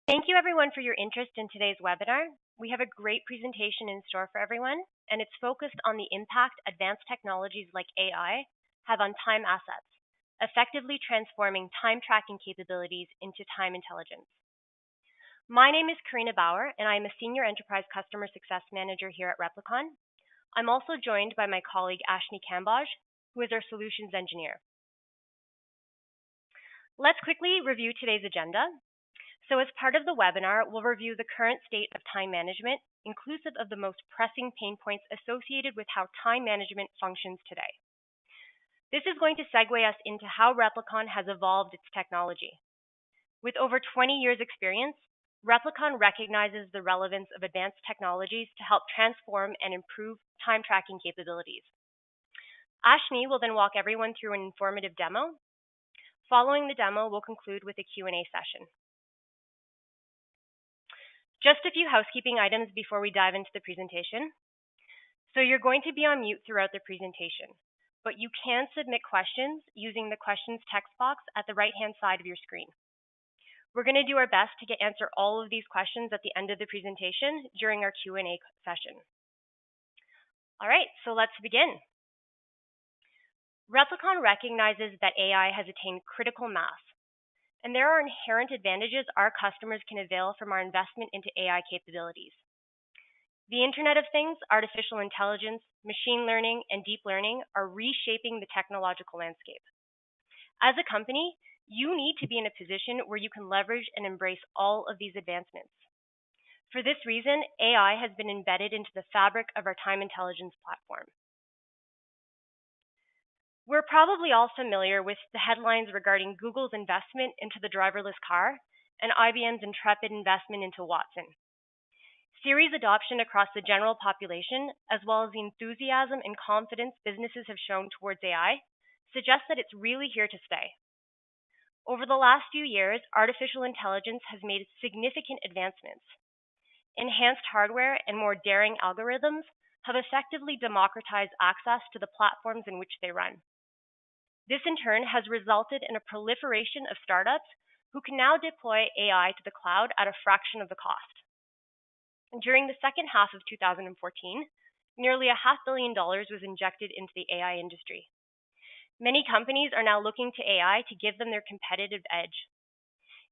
Thank you everyone for your interest in today's webinar. We have a great presentation in store for everyone, and it's focused on the impact advanced technologies like AI have on time assets, effectively transforming time tracking capabilities into time intelligence. My name is Karina Bauer, and I am a Senior Enterprise Customer Success Manager here at Replicon. I'm also joined by my colleague Ashni Kambaj, who is our Solutions Engineer. Let's quickly review today's agenda. So as part of the webinar, we'll review the current state of time management, inclusive of the most pressing pain points associated with how time management functions today. This is going to segue us into how Replicon has evolved its technology. With over 20 years experience, Replicon recognizes the relevance of advanced technologies to help transform and improve time tracking capabilities. Ashni will then walk everyone through an informative demo. Following the demo, we'll conclude with a Q&A session. Just a few housekeeping items before we dive into the presentation. So you're going to be on mute throughout the presentation, but you can submit questions using the questions text box at the right-hand side of your screen. We're going to do our best to answer all of these questions at the end of the presentation during our Q&A session. All right, so let's begin. Replicon recognizes that AI has attained critical mass, and there are inherent advantages our customers can avail from our investment into AI capabilities. The Internet of Things, artificial intelligence, machine learning, and deep learning are reshaping the technological landscape. As a company, you need to be in a position where you can leverage and embrace all of these advancements. For this reason, AI has been embedded into the fabric of our time intelligence platform. We're probably all familiar with the headlines regarding Google's investment into the driverless car and IBM's intrepid investment into Watson. Siri's adoption across the general population, as well as the enthusiasm and confidence businesses have shown towards AI, suggests that it's really here to stay. Over the last few years, artificial intelligence has made significant advancements. Enhanced hardware and more daring algorithms have effectively democratized access to the platforms in which they run. This in turn has resulted in a proliferation of startups who can now deploy AI to the cloud at a fraction of the cost. During the second half of 2014, nearly $500 million was injected into the AI industry. Many companies are now looking to AI to give them their competitive edge.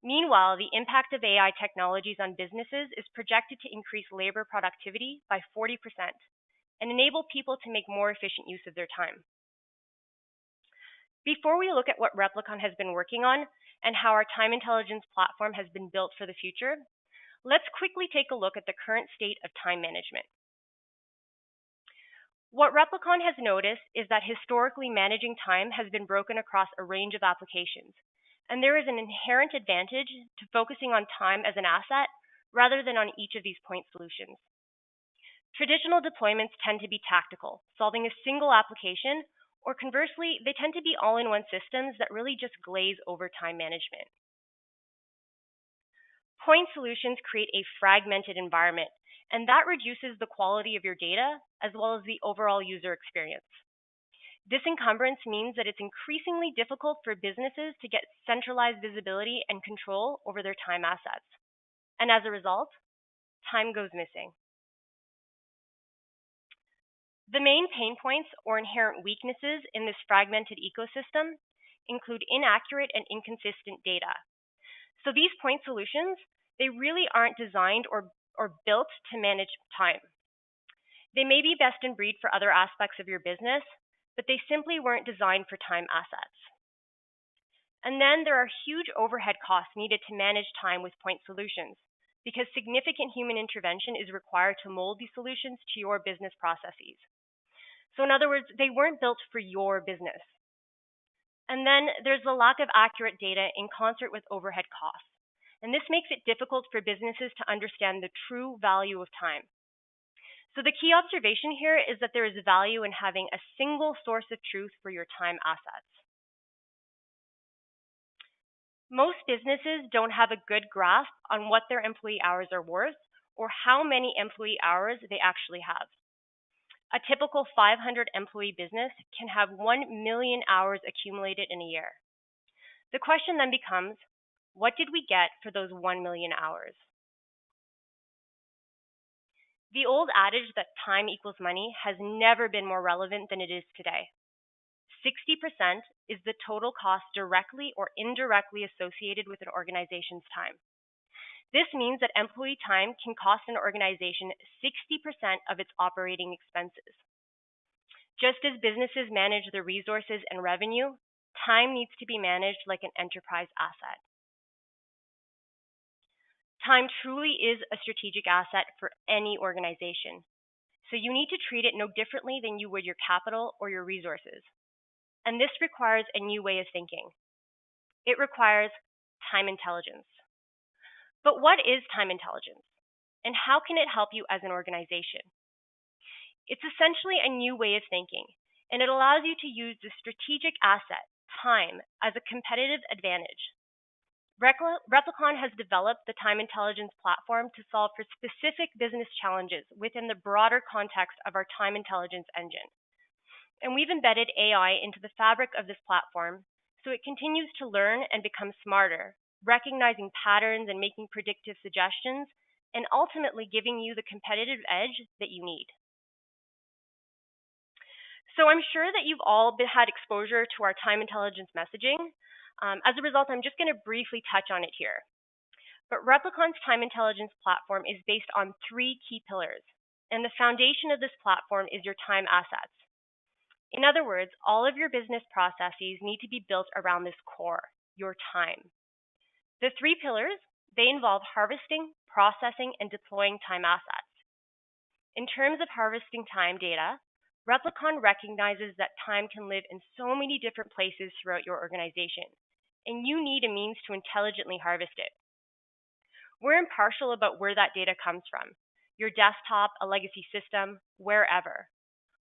Meanwhile, the impact of AI technologies on businesses is projected to increase labor productivity by 40% and enable people to make more efficient use of their time. Before we look at what Replicon has been working on and how our time intelligence platform has been built for the future, let's quickly take a look at the current state of time management. What Replicon has noticed is that historically managing time has been broken across a range of applications, and there is an inherent advantage to focusing on time as an asset rather than on each of these point solutions. Traditional deployments tend to be tactical, solving a single application, or conversely, they tend to be all-in-one systems that really just glaze over time management. Point solutions create a fragmented environment, and that reduces the quality of your data as well as the overall user experience. This encumbrance means that it's increasingly difficult for businesses to get centralized visibility and control over their time assets. And as a result, time goes missing. The main pain points or inherent weaknesses in this fragmented ecosystem include inaccurate and inconsistent data. So these point solutions, they really aren't designed or built to manage time. They may be best in breed for other aspects of your business, but they simply weren't designed for time assets. And then there are huge overhead costs needed to manage time with point solutions, because significant human intervention is required to mold these solutions to your business processes. So in other words, they weren't built for your business. And then there's the lack of accurate data in concert with overhead costs. And this makes it difficult for businesses to understand the true value of time. So the key observation here is that there is value in having a single source of truth for your time assets. Most businesses don't have a good grasp on what their employee hours are worth or how many employee hours they actually have. A typical 500 employee business can have 1 million hours accumulated in a year. The question then becomes, What did we get for those 1 million hours? The old adage that time equals money has never been more relevant than it is today. 60% is the total cost directly or indirectly associated with an organization's time. This means that employee time can cost an organization 60% of its operating expenses. Just as businesses manage their resources and revenue, time needs to be managed like an enterprise asset. Time truly is a strategic asset for any organization, so you need to treat it no differently than you would your capital or your resources. And this requires a new way of thinking. It requires time intelligence. But what is time intelligence? And how can it help you as an organization? It's essentially a new way of thinking, and it allows you to use the strategic asset, time, as a competitive advantage. Replicon has developed the time intelligence platform to solve for specific business challenges within the broader context of our time intelligence engine. And we've embedded AI into the fabric of this platform so it continues to learn and become smarter, recognizing patterns and making predictive suggestions, and ultimately giving you the competitive edge that you need. So I'm sure that you've all had exposure to our time intelligence messaging. As a result, I'm just going to briefly touch on it here. But Replicon's time intelligence platform is based on 3 key pillars, and the foundation of this platform is your time assets. In other words, all of your business processes need to be built around this core, your time. The 3 pillars, they involve harvesting, processing, and deploying time assets. In terms of harvesting time data, Replicon recognizes that time can live in so many different places throughout your organization, and you need a means to intelligently harvest it. We're impartial about where that data comes from, your desktop, a legacy system, wherever.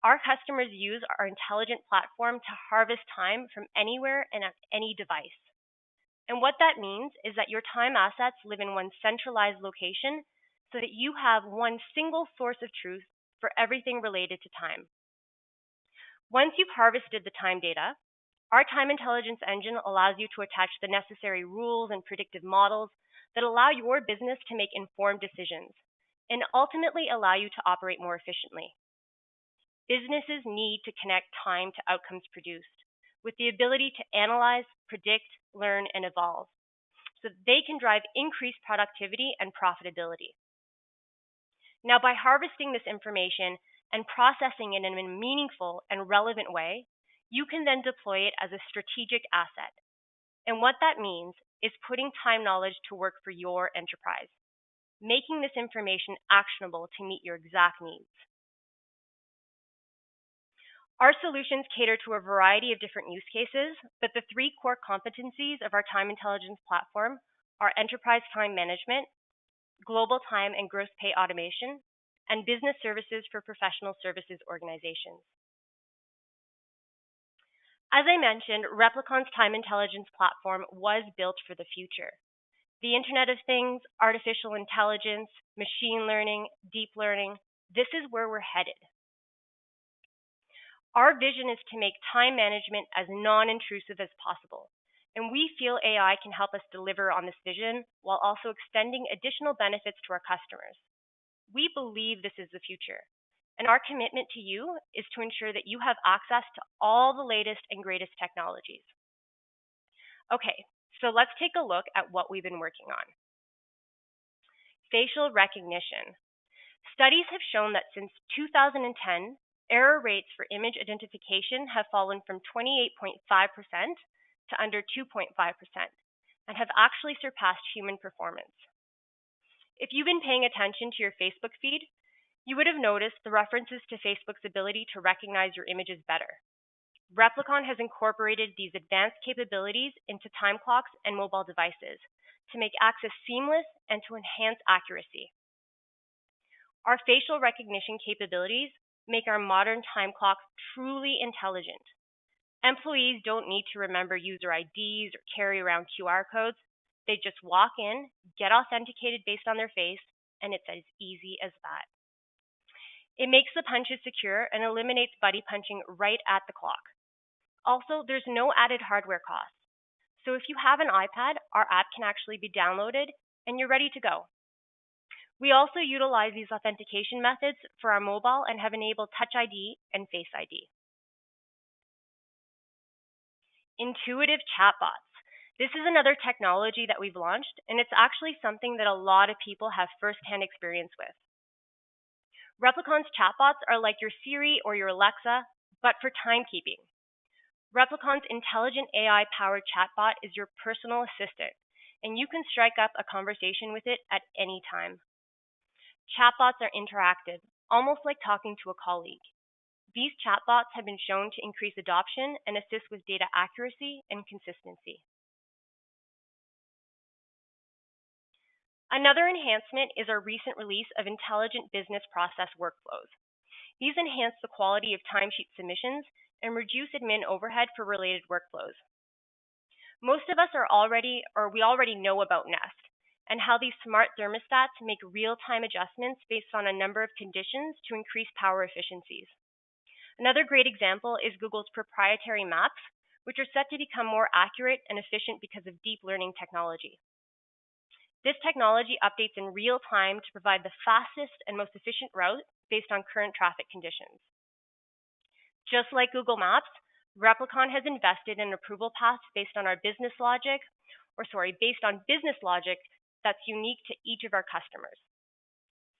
Our customers use our intelligent platform to harvest time from anywhere and at any device. And what that means is that your time assets live in one centralized location so that you have one single source of truth for everything related to time. Once you've harvested the time data, our time intelligence engine allows you to attach the necessary rules and predictive models that allow your business to make informed decisions and ultimately allow you to operate more efficiently. Businesses need to connect time to outcomes produced with the ability to analyze, predict, learn, and evolve so that they can drive increased productivity and profitability. Now, by harvesting this information and processing it in a meaningful and relevant way, you can then deploy it as a strategic asset. And what that means is putting time knowledge to work for your enterprise, making this information actionable to meet your exact needs. Our solutions cater to a variety of different use cases, but the 3 core competencies of our time intelligence platform are enterprise time management, global time and gross pay automation, and business services for professional services organizations. As I mentioned, Replicon's time intelligence platform was built for the future. The Internet of Things, artificial intelligence, machine learning, deep learning, this is where we're headed. Our vision is to make time management as non-intrusive as possible, and we feel AI can help us deliver on this vision while also extending additional benefits to our customers. We believe this is the future, and our commitment to you is to ensure that you have access to all the latest and greatest technologies. Okay, so let's take a look at what we've been working on. Facial recognition. Studies have shown that since 2010, error rates for image identification have fallen from 28.5% to under 2.5% and have actually surpassed human performance. If you've been paying attention to your Facebook feed, you would have noticed the references to Facebook's ability to recognize your images better. Replicon has incorporated these advanced capabilities into time clocks and mobile devices to make access seamless and to enhance accuracy. Our facial recognition capabilities make our modern time clocks truly intelligent. Employees don't need to remember user IDs or carry around QR codes. They just walk in, get authenticated based on their face, and it's as easy as that. It makes the punches secure and eliminates buddy punching right at the clock. Also, there's no added hardware costs. So if you have an iPad, our app can actually be downloaded and you're ready to go. We also utilize these authentication methods for our mobile and have enabled Touch ID and Face ID. Intuitive chatbots. This is another technology that we've launched, and it's actually something that a lot of people have firsthand experience with. Replicon's chatbots are like your Siri or your Alexa, but for timekeeping. Replicon's intelligent AI-powered chatbot is your personal assistant, and you can strike up a conversation with it at any time. Chatbots are interactive, almost like talking to a colleague. These chatbots have been shown to increase adoption and assist with data accuracy and consistency. Another enhancement is our recent release of intelligent business process workflows. These enhance the quality of timesheet submissions and reduce admin overhead for related workflows. Most of us we already know about Nest and how these smart thermostats make real-time adjustments based on a number of conditions to increase power efficiencies. Another great example is Google's proprietary maps, which are set to become more accurate and efficient because of deep learning technology. This technology updates in real time to provide the fastest and most efficient route based on current traffic conditions. Just like Google Maps, Replicon has invested in approval paths based on business logic that's unique to each of our customers.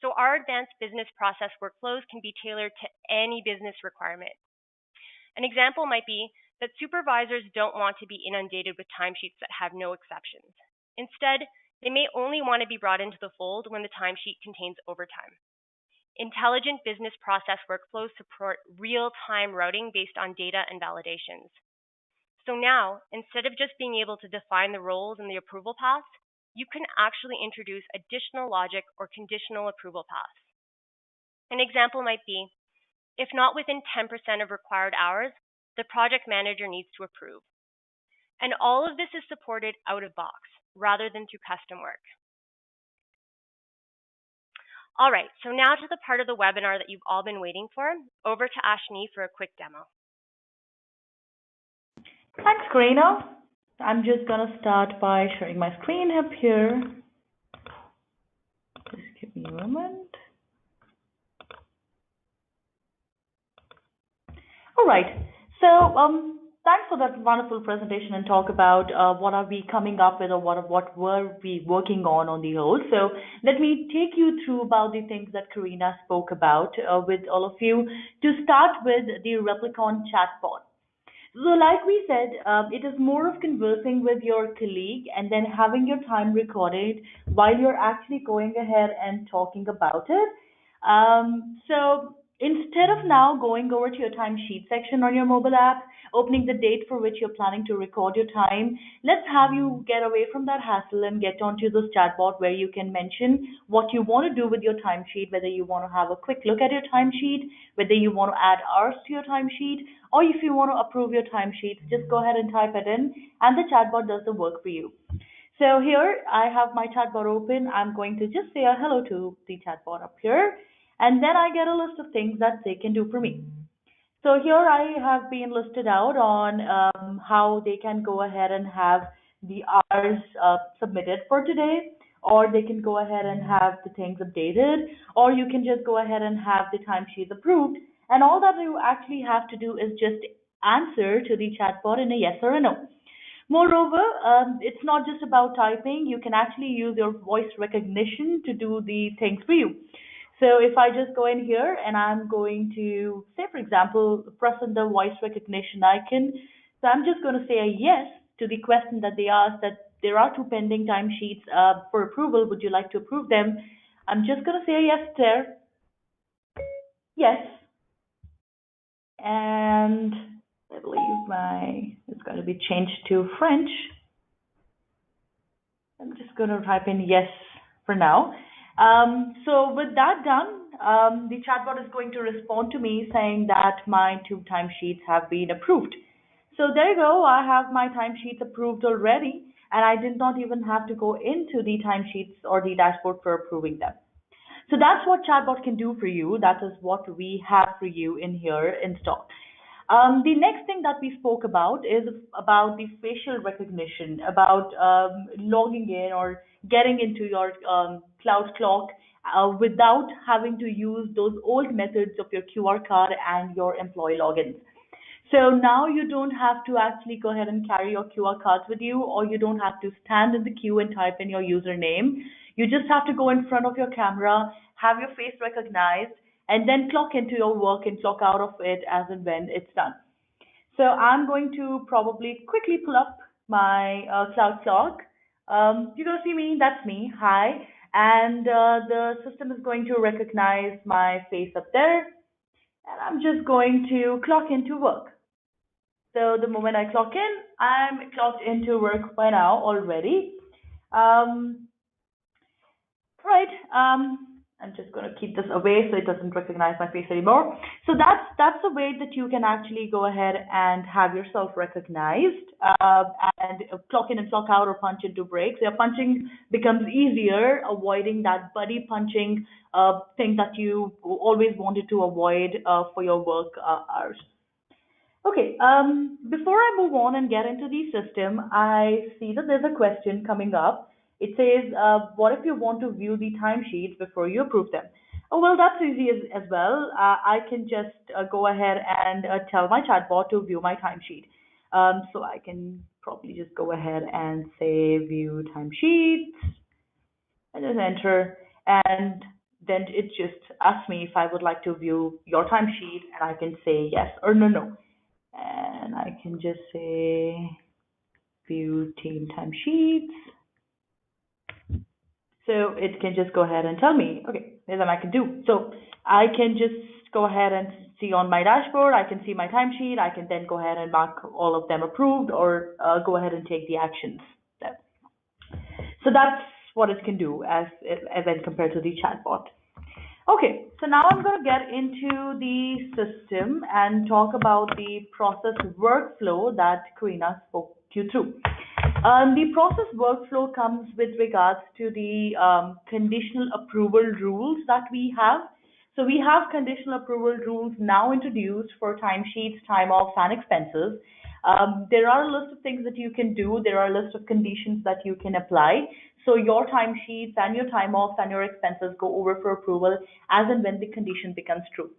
So our advanced business process workflows can be tailored to any business requirement. An example might be that supervisors don't want to be inundated with timesheets that have no exceptions. Instead, they may only want to be brought into the fold when the timesheet contains overtime. Intelligent business process workflows support real-time routing based on data and validations. So now, instead of just being able to define the roles in the approval paths, you can actually introduce additional logic or conditional approval paths. An example might be, if not within 10% of required hours, the project manager needs to approve. And all of this is supported out of box, rather than through custom work. All right, so now to the part of the webinar that you've all been waiting for. Over to Ashni for a quick demo. Thanks, Karina. I'm just going to start by sharing my screen up here. Just give me a moment. All right, so thanks for that wonderful presentation and talk about what are we coming up with or what were we working on the whole. So let me take you through about the things that Karina spoke about with all of you. To start with the Replicon chatbot. So like we said, it is more of conversing with your colleague and then having your time recorded while you're actually going ahead and talking about it. So instead of now going over to your timesheet section on your mobile app, opening the date for which you're planning to record your time, let's have you get away from that hassle and get onto this chatbot where you can mention what you want to do with your timesheet, whether you want to have a quick look at your timesheet, whether you want to add hours to your timesheet, or if you want to approve your timesheet, just go ahead and type it in and the chatbot does the work for you. So here I have my chatbot open. I'm going to just say a hello to the chatbot up here. And then I get a list of things that they can do for me. So here I have been listed out on how they can go ahead and have the hours submitted for today, or they can go ahead and have the things updated, or you can just go ahead and have the timesheets approved. And all that you actually have to do is just answer to the chatbot in a yes or a no. Moreover, it's not just about typing. You can actually use your voice recognition to do the things for you. So if I just go in here and I'm going to say, for example, press on the voice recognition icon. So I'm just going to say a yes to the question that they asked, that there are 2 pending timesheets for approval. Would you like to approve them? I'm just going to say a yes there. Yes. And I believe it's going to be changed to French. I'm just going to type in yes for now. So with that done, the chatbot is going to respond to me saying that my 2 timesheets have been approved. So there you go. I have my timesheets approved already, and I did not even have to go into the timesheets or the dashboard for approving them. So that's what chatbot can do for you. That is what we have for you in here installed. The next thing that we spoke about is about the facial recognition, about logging in or getting into your cloud clock without having to use those old methods of your QR card and your employee logins. So now you don't have to actually go ahead and carry your QR cards with you, or you don't have to stand in the queue and type in your username. You just have to go in front of your camera, have your face recognized, and then clock into your work and clock out of it as and when it's done. So I'm going to probably quickly pull up my cloud clock. You're going to see me, that's me. Hi. And the system is going to recognize my face up there. And I'm just going to clock into work. So the moment I clock in, I'm clocked into work by now already. Um, right. I'm just going to keep this away so it doesn't recognize my face anymore. So that's a way that you can actually go ahead and have yourself recognized and clock in and clock out or punch into breaks. Your punching becomes easier, avoiding that buddy punching thing that you always wanted to avoid for your work hours. Okay, before I move on and get into the system, I see that there's a question coming up. It says, what if you want to view the timesheets before you approve them? Oh, well, that's easy as well. I can just go ahead and tell my chatbot to view my timesheet. So I can probably just go ahead and say view timesheets and just enter. And then it just asks me if I would like to view your timesheet, and I can say yes or no. And I can just say view team timesheets. So it can just go ahead and tell me, okay, here's what I can do. So I can just go ahead and see on my dashboard, I can see my timesheet, I can then go ahead and mark all of them approved or go ahead and take the actions. So that's what it can do as when compared to the chatbot. Okay, so now I'm going to get into the system and talk about the process workflow that Karina spoke you through. The process workflow comes with regards to the conditional approval rules that we have. So we have conditional approval rules now introduced for timesheets, time offs, and expenses. There are a list of things that you can do. There are a list of conditions that you can apply. So your timesheets and your time offs and your expenses go over for approval as and when the condition becomes true.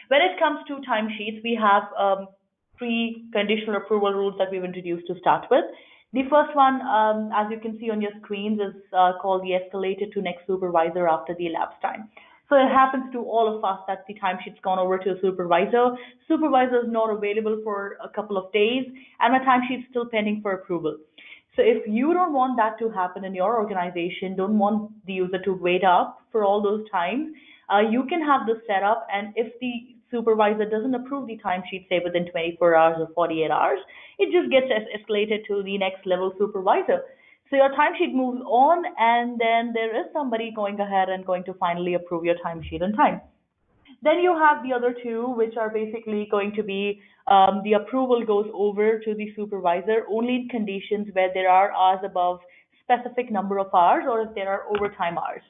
When it comes to timesheets, we have three conditional approval rules that we've introduced to start with. The first one, as you can see on your screens, is called the escalated to next supervisor after the elapsed time. So it happens to all of us that the timesheet's gone over to a supervisor. Supervisor is not available for a couple of days, and my timesheet's still pending for approval. So if you don't want that to happen in your organization, don't want the user to wait up for all those times, you can have this set up, and if the supervisor doesn't approve the timesheet, say within 24 hours or 48 hours, it just gets escalated to the next level supervisor. So your timesheet moves on, and then there is somebody going ahead and going to finally approve your timesheet in time. Then you have the other two, which are basically going to be the approval goes over to the supervisor only in conditions where there are hours above specific number of hours or if there are overtime hours.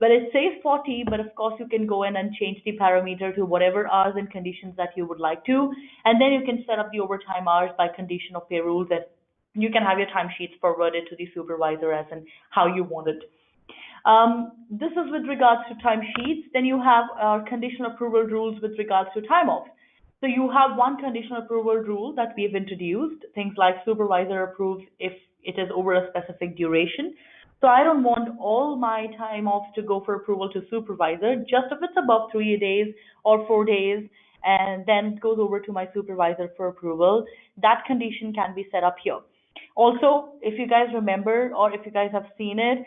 But it says 40, but of course you can go in and change the parameter to whatever hours and conditions that you would like to. And then you can set up the overtime hours by condition of payroll that you can have your timesheets forwarded to the supervisor as in how you want it. This is with regards to timesheets. Then you have conditional approval rules with regards to time off. So you have one conditional approval rule that we have introduced, things like supervisor approves if it is over a specific duration. So I don't want all my time offs to go for approval to supervisor, just if it's above 3 days or 4 days, and then it goes over to my supervisor for approval. That condition can be set up here. Also, if you guys remember or if you guys have seen it,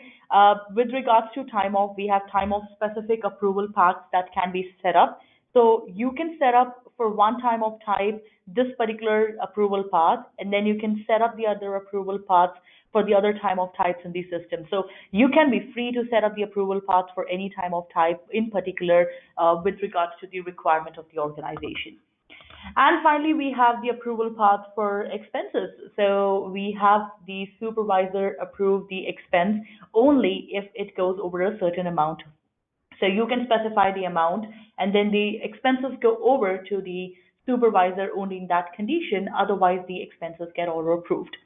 with regards to time off, we have time off specific approval paths that can be set up. So you can set up for one time off type this particular approval path, and then you can set up the other approval paths for the other time off types in the system. So you can be free to set up the approval paths for any time off type in particular with regards to the requirement of the organization. And finally, we have the approval path for expenses. So we have the supervisor approve the expense only if it goes over a certain amount. So you can specify the amount, and then the expenses go over to the supervisor only in that condition. Otherwise, the expenses get auto approved.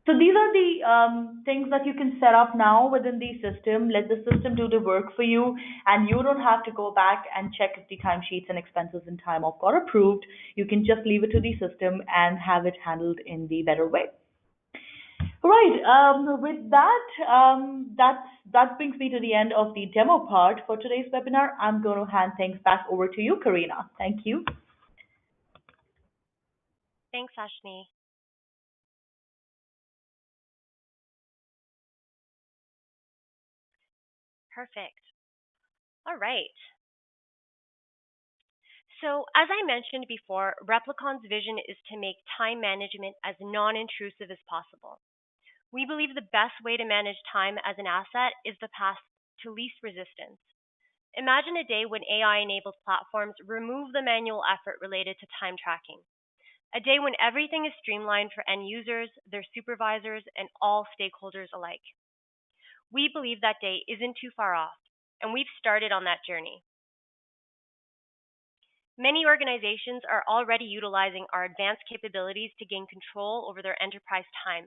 So these are the things that you can set up now within the system. Let the system do the work for you, and you don't have to go back and check if the timesheets and expenses and time off got approved. You can just leave it to the system and have it handled in the better way. All right. With that, that brings me to the end of the demo part for today's webinar. I'm going to hand things back over to you, Karina. Thank you. Thanks, Ashni. Perfect. All right. So, as I mentioned before, Replicon's vision is to make time management as non-intrusive as possible. We believe the best way to manage time as an asset is the path to least resistance. Imagine a day when AI-enabled platforms remove the manual effort related to time tracking. A day when everything is streamlined for end users, their supervisors, and all stakeholders alike. We believe that day isn't too far off, and we've started on that journey. Many organizations are already utilizing our advanced capabilities to gain control over their enterprise time,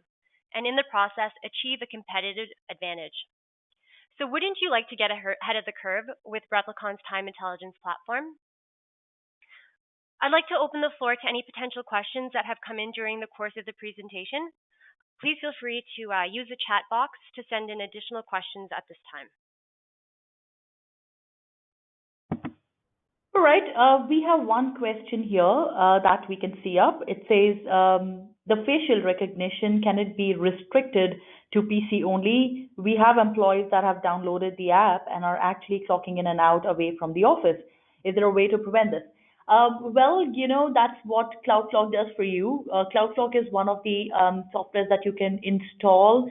and in the process, achieve a competitive advantage. So wouldn't you like to get ahead of the curve with Replicon's time intelligence platform? I'd like to open the floor to any potential questions that have come in during the course of the presentation. Please feel free to use the chat box to send in additional questions at this time. All right, we have one question here that we can see up. It says, the facial recognition, can it be restricted to PC only? We have employees that have downloaded the app and are actually clocking in and out away from the office. Is there a way to prevent this? Well, that's what Cloud Clock does for you. Cloud Clock is one of the softwares that you can install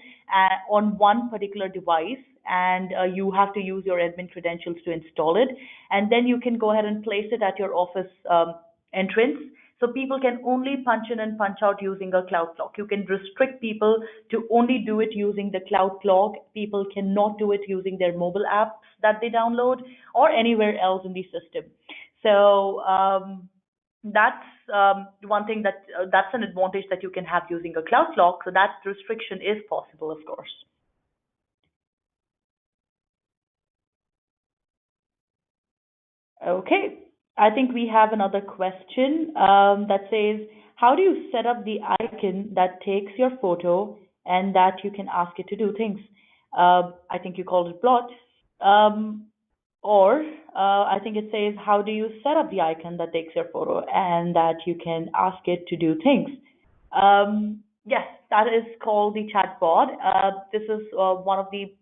on one particular device, and you have to use your admin credentials to install it. And then you can go ahead and place it at your office entrance. So people can only punch in and punch out using a Cloud Clock. You can restrict people to only do it using the Cloud Clock. People cannot do it using their mobile apps that they download or anywhere else in the system. So that's one thing that's an advantage that you can have using a Cloud Clock. So that restriction is possible, of course. Okay, I think we have another question that says, how do you set up the icon that takes your photo and that you can ask it to do things? I think you called it Blot. Or I think it says, how do you set up the icon that takes your photo and that you can ask it to do things? Yes, that is called the chatbot. This is one of the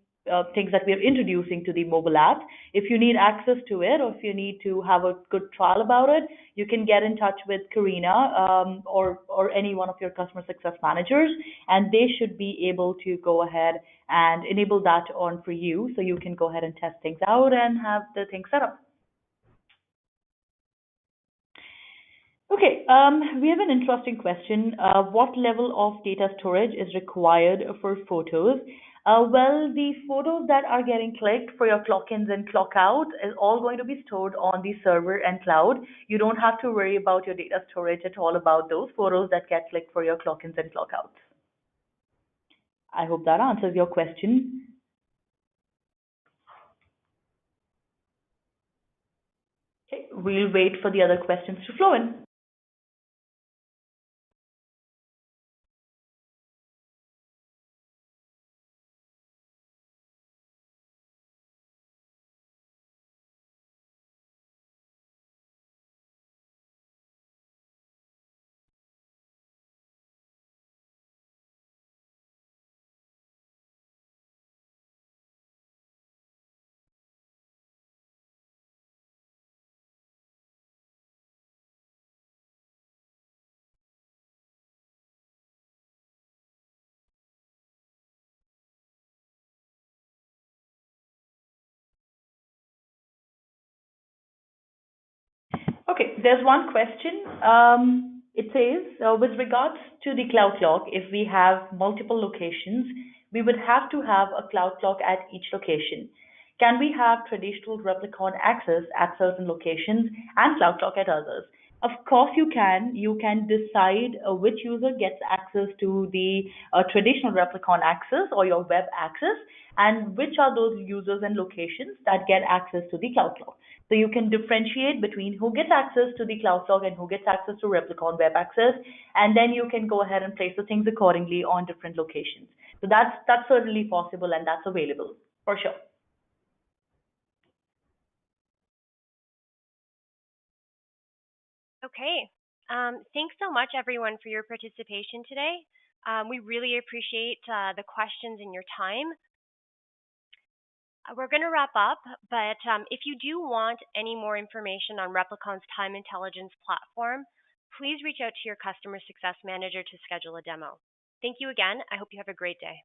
things that we are introducing to the mobile app. If you need access to it, or if you need to have a good trial about it, you can get in touch with Karina or any one of your customer success managers, and they should be able to go ahead and enable that on for you, so you can go ahead and test things out and have the thing set up. Okay, we have an interesting question. What level of data storage is required for photos? Well, the photos that are getting clicked for your clock-ins and clock-outs is all going to be stored on the server and cloud. You don't have to worry about your data storage at all about those photos that get clicked for your clock-ins and clock-outs. I hope that answers your question. Okay, we'll wait for the other questions to flow in. Okay, there's one question. It says, with regards to the cloud clock, if we have multiple locations, we would have to have a cloud clock at each location. Can we have traditional Replicon access at certain locations and cloud clock at others? Of course, you can. You can decide which user gets access to the traditional Replicon access or your web access, and which are those users and locations that get access to the cloud log. So you can differentiate between who gets access to the cloud log and who gets access to Replicon web access, and then you can go ahead and place the things accordingly on different locations. So that's certainly possible and that's available for sure. Okay. Thanks so much, everyone, for your participation today. We really appreciate the questions and your time. We're going to wrap up, but if you do want any more information on Replicon's time intelligence platform, please reach out to your customer success manager to schedule a demo. Thank you again. I hope you have a great day.